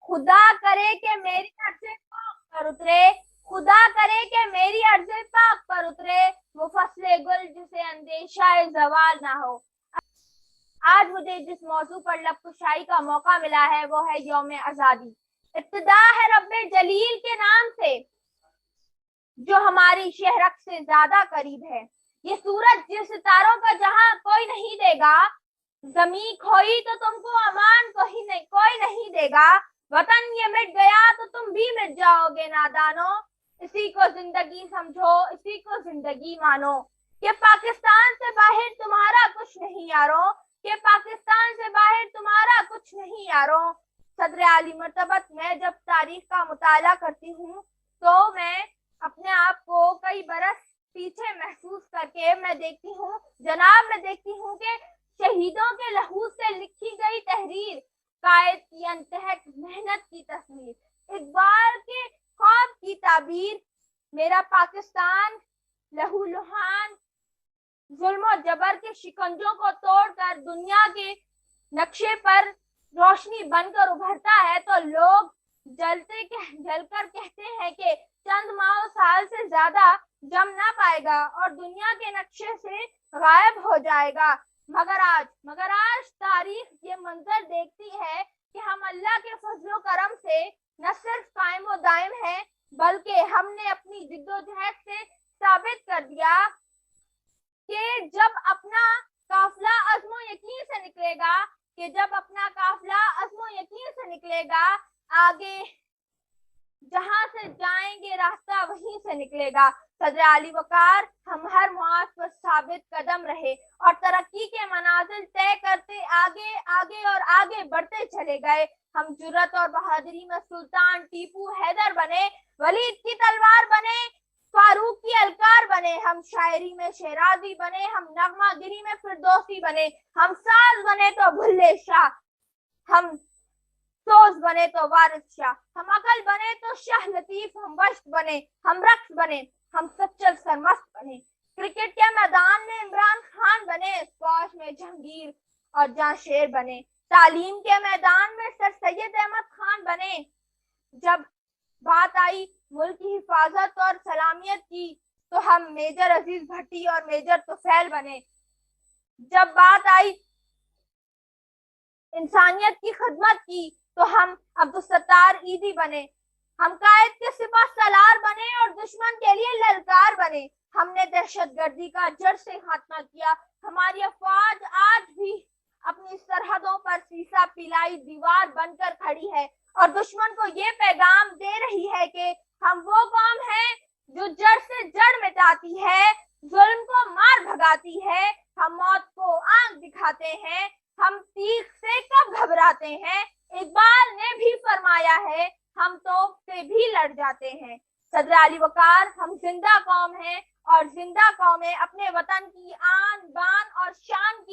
खुदा करे कि मेरी अर्ज़ पाक पर उतरे, खुदा करे कि मेरी अर्ज़ पाक पर उतरे वो फसले गुल जिसे अंदेशा ज़वाल ना हो। आज मुझे जिस मौजू पर लब कुशाई का मौका मिला है वो है यौम आज़ादी। इब्तिदा है रब्बे जलील के नाम से जो हमारी शहरक से ज्यादा करीब है। ये सूरज जिस सितारों का जहां कोई नहीं देगा, जमी खोई तो तुमको अमान कोई नहीं देगा। वतन ये मिट गया तो तुम भी मिट जाओगे नादानो। इसी को जिंदगी समझो, इसी को जिंदगी मानो। कि पाकिस्तान से बाहर तुम्हारा कुछ नहीं यारो, कि पाकिस्तान से बाहर तुम्हारा कुछ नहीं यारो। सदर आली मर्तबत, मैं जब तारीख का मुताला करती हूँ तो मैं अपने आप को कई बरस पीछे महसूस करके मैं देखती हूँ जनाब, मैं देखती हूँ कि शहीदों के लहू से लिखी गई तहरीर, कायद की अनतहक मेहनत की तस्वीर, इकबाल के ख्वाब की ताबीर। मेरा पाकिस्तान लहू लुहान जुल्म और जबर के शिकंजों को तोड़कर दुनिया के नक्शे पर रोशनी बनकर उभरता है तो लोग जलकर कहते हैं कि चंद माह साल से ज्यादा जम ना पाएगा और दुनिया के नक्शे से गायब हो जाएगा। मगर आज तारीख ये मंजर देखती है कि हम अल्लाह के फजलो करम से न सिर्फ कायम व दायम है बल्कि हमने अपनी जिद्दोजहद से साबित कर दिया कि जब अपना काफिला अज़्मो यकीन से निकलेगा, कि जब अपना काफिला अज़्मो यकीन से निकलेगा, आगे जहां से जाएंगे रास्ता वहीं से निकलेगा। सदर आली वकार हम हर मुआज पर साबित कदम रहे और तरक्की के मनाजिल तय करते आगे आगे और आगे बढ़ते चले गए। हम जुर्रत और बहादुरी में सुल्तान टीपू हैदर बने, वलीद की तलवार बने, फारूक की अलकार बने। हम शायरी में शेराजी बने, हम नगमागिरी में फिरदौसी बने। हम साज बने तो भुल्ले शाह, हम सोज बने तो वारिस शाह, हम अकल बने तो शाह लतीफ, हम वश्क बने, हम रक्स बने, हम सच्चल सरमस्त बने। क्रिकेट के मैदान में इमरान खान बने, स्क्वाश में जहांगीर और जांशेर बने। तालीम के मैदान में सर सैयद अहमद खान बने। जब बात आई मुल्क की हिफाजत और सलामियत की तो हम मेजर अजीज भट्टी और मेजर तुफैल बने। जब बात आई इंसानियत की खिदमत की तो हम अब्दुल-सत्तार ईदी बने। हम कायद के सिपह सलार बने और दुश्मन के लिए ललकार बने। हमने दहशतगर्दी का जड़ से खात्मा किया। हमारी अफवाज आज भी अपनी सरहदों पर सीसा पिलाई दीवार बनकर खड़ी है और दुश्मन को ये पैगाम दे रही है कि हम वो कौम हैं जो जड़ से जड़ मिटाती है, जुल्म को मार भगाती है। हम मौत को आंख दिखाते हैं, हम तीर से कब घबराते हैं। इकबाल ने भी फरमाया है हम तोप से भी लड़ जाते हैं। सदर आली वकार हम जिंदा कौम हैं और जिंदा कौमें अपने वतन की आन बान और शान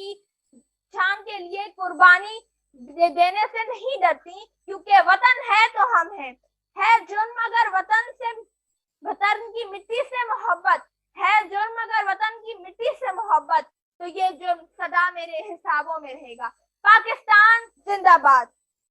के लिए कुर्बानी देने से नहीं डरती, क्योंकि वतन है तो हम हैं। है जुर्म अगर वतन की मिट्टी से मोहब्बत, है जुर्म अगर वतन की मिट्टी से मोहब्बत, तो ये जुर्म सदा मेरे हिसाबों में रहेगा। पाकिस्तान जिंदाबाद।